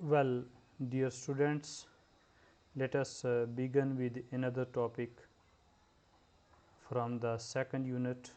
Well, dear students, let us begin with another topic from the second unit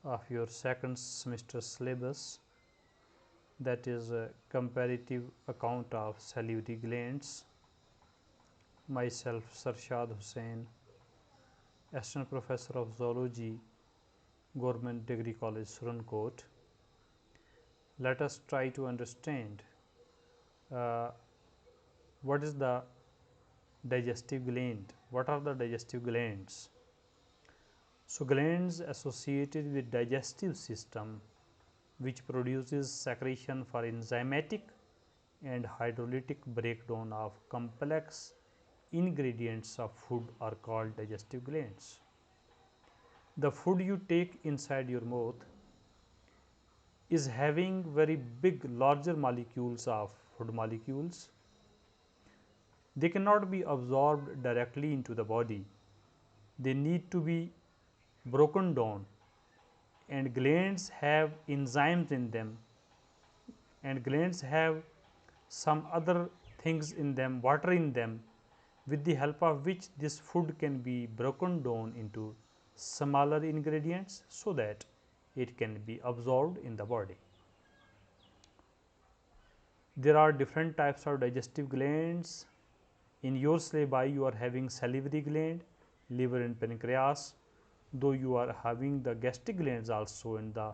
of your second semester syllabus, that is a comparative account of salivary glands. Myself, Sarshad Hussain, Assistant Professor of Zoology, Government Degree College, Surankote. Let us try to understand uh, what is the digestive gland. What are the digestive glands? So, glands associated with digestive system which produces secretion for enzymatic and hydrolytic breakdown of complex ingredients of food are called digestive glands. The food you take inside your mouth is having very big larger molecules of food molecules. They cannot be absorbed directly into the body. They need to be broken down, and glands have enzymes in them, and glands have some other things in them, water in them, with the help of which this food can be broken down into smaller ingredients so that it can be absorbed in the body. There are different types of digestive glands. In your syllabi, you are having salivary gland, liver and pancreas, though you are having the gastric glands also and the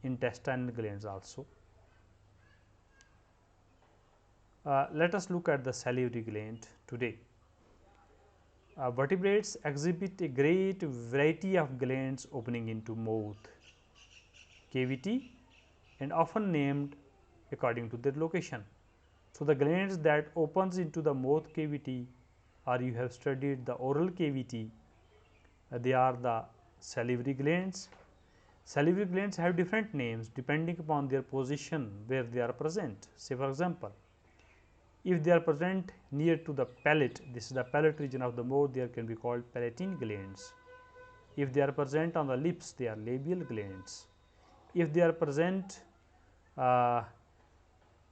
intestinal glands also. Let us look at the salivary gland today. Vertebrates exhibit a great variety of glands opening into mouth cavity and often named according to their location. So, the glands that opens into the mouth cavity, or you have studied the oral cavity, they are the salivary glands. Salivary glands have different names depending upon their position where they are present. Say for example, if they are present near to the palate, this is the palate region of the mouth, they can be called palatine glands. If they are present on the lips, they are labial glands. If they are present uh,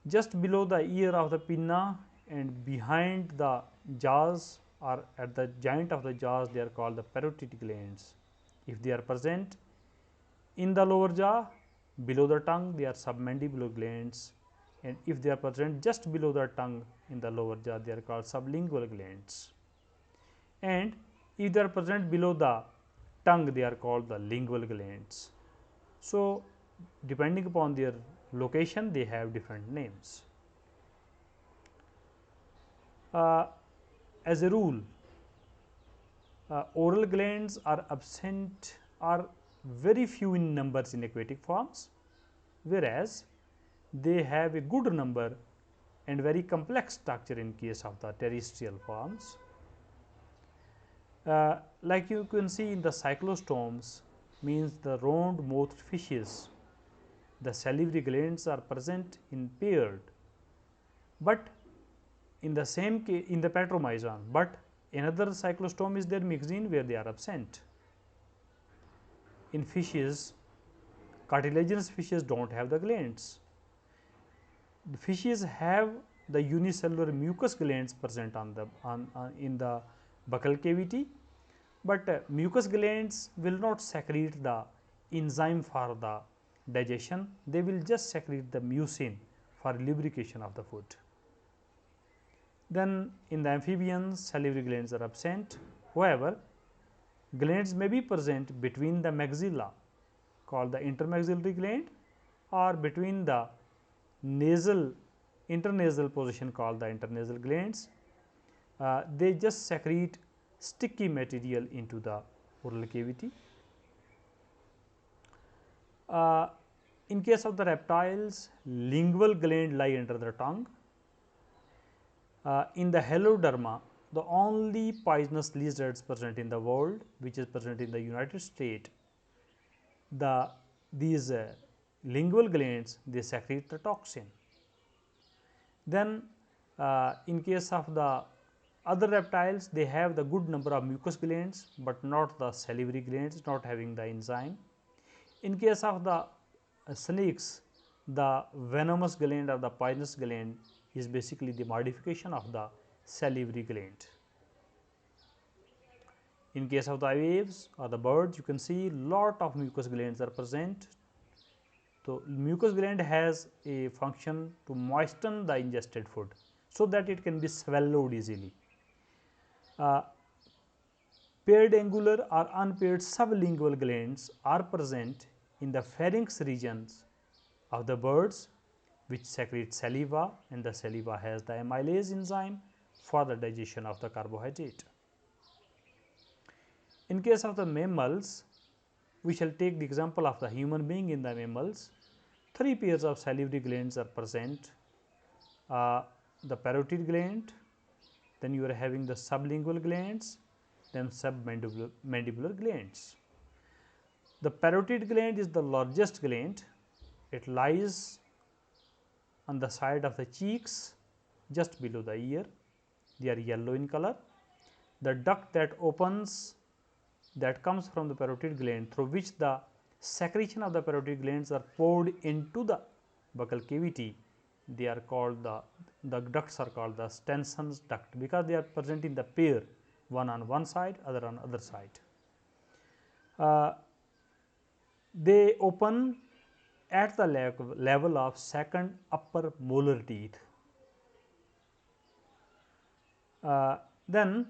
just below the ear of the pinna and behind the jaws or at the joint of the jaws, they are called the parotid glands. If they are present in the lower jaw below the tongue, they are submandibular glands, and if they are present just below the tongue in the lower jaw, they are called sublingual glands, and if they are present below the tongue, they are called the lingual glands. So, depending upon their location, they have different names. As a rule, oral glands are absent or very few in numbers in aquatic forms, whereas they have a good number and very complex structure in case of the terrestrial forms. Like you can see in the cyclostomes, means the round mouthed fishes, the salivary glands are present in paired, but in the same case in the Petromyzon, but another cyclostome is there mixed where they are absent. In fishes, cartilaginous fishes do not have the glands. The fishes have the unicellular mucus glands present on the in the buccal cavity, but mucus glands will not secrete the enzyme for the digestion, they will just secrete the mucin for lubrication of the food. Then in the amphibians, salivary glands are absent. However, glands may be present between the maxilla called the intermaxillary gland or between the nasal internasal position called the internasal glands. They just secrete sticky material into the oral cavity. In case of the reptiles, lingual gland lie under the tongue. In the Heloderma, the only poisonous lizards present in the world, which is present in the United States, these lingual glands, they secrete the toxin. Then in case of the other reptiles, they have the good number of mucus glands, but not the salivary glands, not having the enzyme. In case of the snakes, the venomous gland or the poisonous gland is basically the modification of the salivary gland. In case of the aves or the birds, you can see lot of mucous glands are present. So, mucous gland has a function to moisten the ingested food, so that it can be swallowed easily. Paired angular or unpaired sublingual glands are present in the pharynx regions of the birds, which secrete saliva, and the saliva has the amylase enzyme for the digestion of the carbohydrate. In case of the mammals, we shall take the example of the human being. In the mammals, 3 pairs of salivary glands are present, the parotid gland, then you are having the sublingual glands, then submandibular glands. The parotid gland is the largest gland. It lies on the side of the cheeks just below the ear. They are yellow in color. The duct that opens, that comes from the parotid gland, through which the secretion of the parotid glands are poured into the buccal cavity, they are called the ducts are called the Stenson's duct, because they are present in the pair, one on one side, other on other side. They open at the level of second upper molar teeth. Then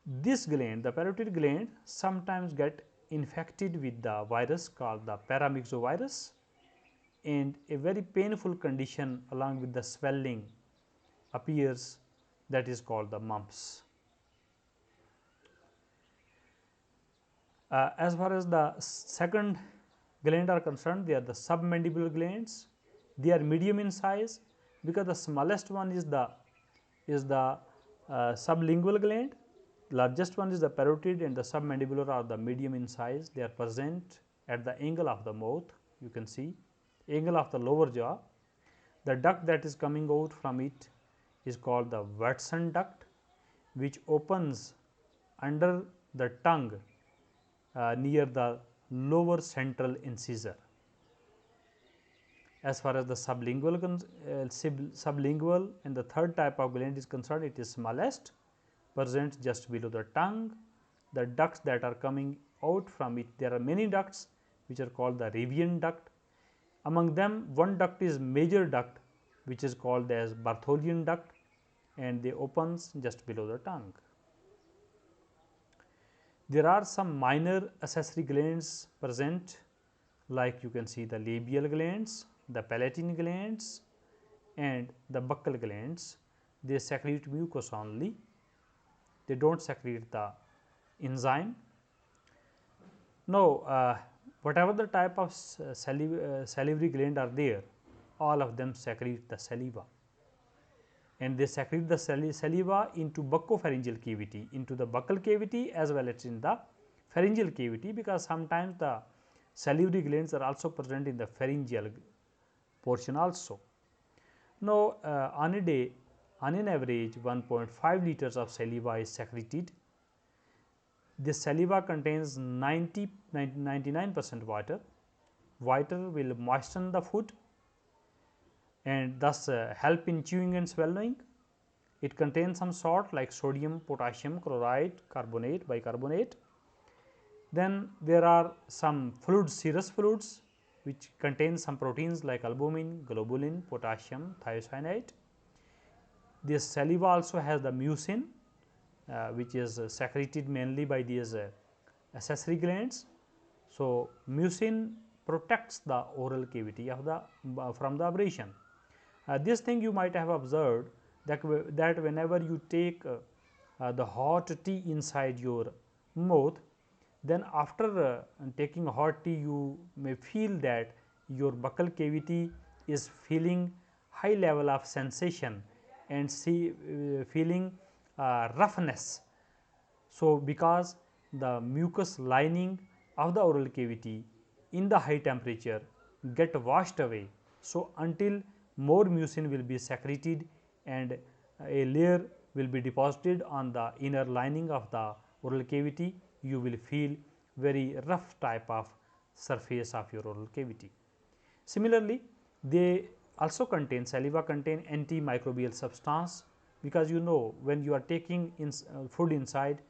this gland, the parotid gland, sometimes get infected with the virus called the paramyxovirus, and a very painful condition along with the swelling appears, that is called the mumps. As far as the second gland are concerned, they are the submandibular glands. They are medium in size, because the smallest one is the sublingual gland, largest one is the parotid, and the submandibular are the medium in size. They are present at the angle of the mouth, you can see angle of the lower jaw. The duct that is coming out from it is called the Watson duct, which opens under the tongue near the lower central incisor. As far as the sublingual and the third type of gland is concerned, it is smallest, present just below the tongue. The ducts that are coming out from it, there are many ducts which are called the Rivian duct. Among them, one duct is major duct, which is called as Bartholian duct, and they opens just below the tongue. There are some minor accessory glands present, like you can see the labial glands, the palatine glands, and the buccal glands. They secrete mucus only, they do not secrete the enzyme. Now, whatever the type of salivary gland are there, all of them secrete the saliva, and they secrete the saliva into buccopharyngeal cavity, into the buccal cavity as well as in the pharyngeal cavity, because sometimes the salivary glands are also present in the pharyngeal portion also. Now, on a day, on an average 1.5 liters of saliva is secreted. This saliva contains 99% water. Water will moisten the food and thus help in chewing and swallowing. It contains some salt like sodium, potassium, chloride, carbonate, bicarbonate. Then there are some fluids, serous fluids, which contain some proteins like albumin, globulin, potassium, thiocyanate. This saliva also has the mucin, which is secreted mainly by these accessory glands. So, mucin protects the oral cavity of the from the abrasion. This thing you might have observed that whenever you take the hot tea inside your mouth, then after taking hot tea, you may feel that your buccal cavity is feeling high level of sensation and feeling roughness. So, because the mucus lining of the oral cavity in the high temperature get washed away. So, until more mucin will be secreted and a layer will be deposited on the inner lining of the oral cavity, you will feel very rough type of surface of your oral cavity. Similarly, They also contain, saliva contain antimicrobial substance, because you know when you are taking food inside,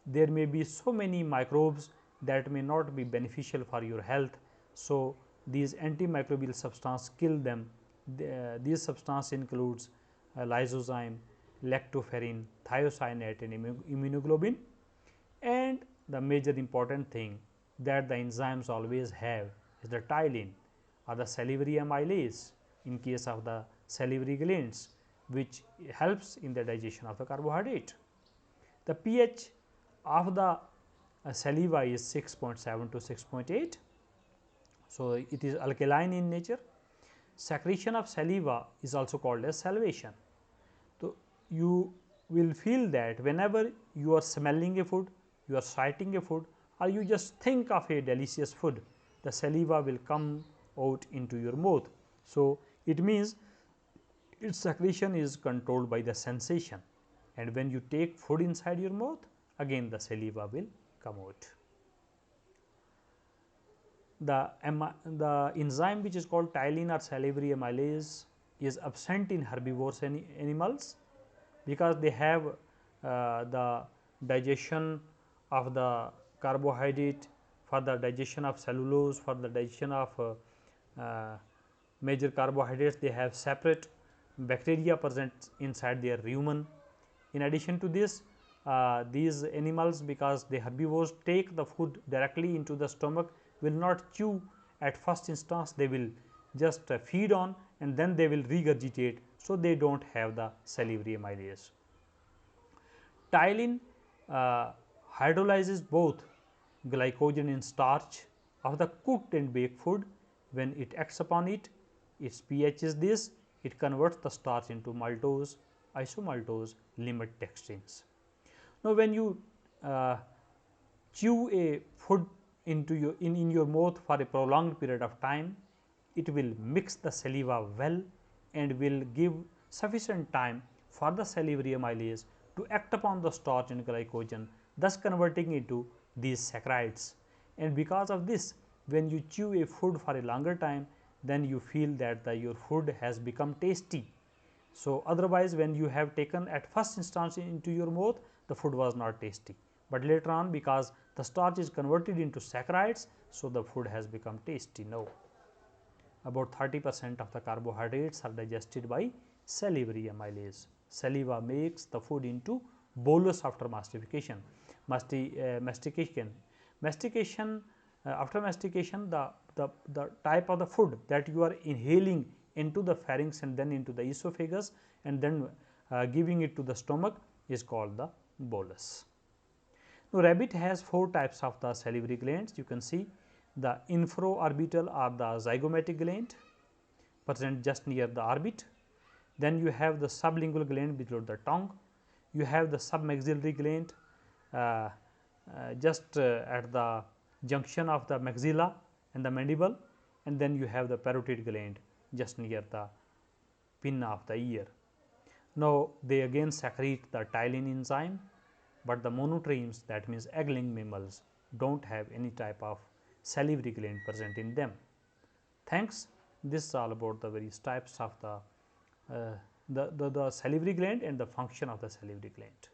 there may be so many microbes that may not be beneficial for your health. So, these antimicrobial substance kill them. These substance includes lysozyme, lactoferrin, thiocyanate and immunoglobulin. And the major important thing that the enzymes always have is the ptyalin or the salivary amylase in case of the salivary glands, which helps in the digestion of the carbohydrate. The pH of the saliva is 6.7 to 6.8. So, it is alkaline in nature. Secretion of saliva is also called as salivation. So, you will feel that whenever you are smelling a food, you are sighting a food, or you just think of a delicious food, the saliva will come out into your mouth. So, it means its secretion is controlled by the sensation, and when you take food inside your mouth, again the saliva will come out. The enzyme which is called ptyalin or salivary amylase is absent in herbivorous animals, because they have the digestion of the carbohydrate, for the digestion of cellulose, for the digestion of major carbohydrates, they have separate bacteria present inside their rumen. In addition to this, these animals, because the herbivores take the food directly into the stomach, will not chew at first instance, they will just feed on and then they will regurgitate. So, they do not have the salivary amylase. Ptyalin hydrolyzes both glycogen and starch of the cooked and baked food. When it acts upon it, its pH is this, it converts the starch into maltose, isomaltose, limit dextrins. Now, when you chew a food into in your mouth for a prolonged period of time, it will mix the saliva well and will give sufficient time for the salivary amylase to act upon the starch and glycogen, thus converting into these saccharides. And because of this, when you chew a food for a longer time, then you feel that your food has become tasty. So, otherwise when you have taken at first instance into your mouth, the food was not tasty, but later on because the starch is converted into saccharides, so the food has become tasty now. About 30% of the carbohydrates are digested by salivary amylase. Saliva makes the food into bolus after mastication. Mastication after mastication, the type of the food that you are inhaling into the pharynx and then into the esophagus and then giving it to the stomach is called the bolus. Now, rabbit has 4 types of the salivary glands. You can see the infraorbital or the zygomatic gland present just near the orbit. Then you have the sublingual gland below the tongue. You have the submaxillary gland just at the junction of the maxilla and the mandible, and then you have the parotid gland just near the pin of the ear. Now, they again secrete the ptyalin enzyme, but the monotremes, that means egg-laying mammals, do not have any type of salivary gland present in them. Thanks. This is all about the various types of the salivary gland and the function of the salivary gland.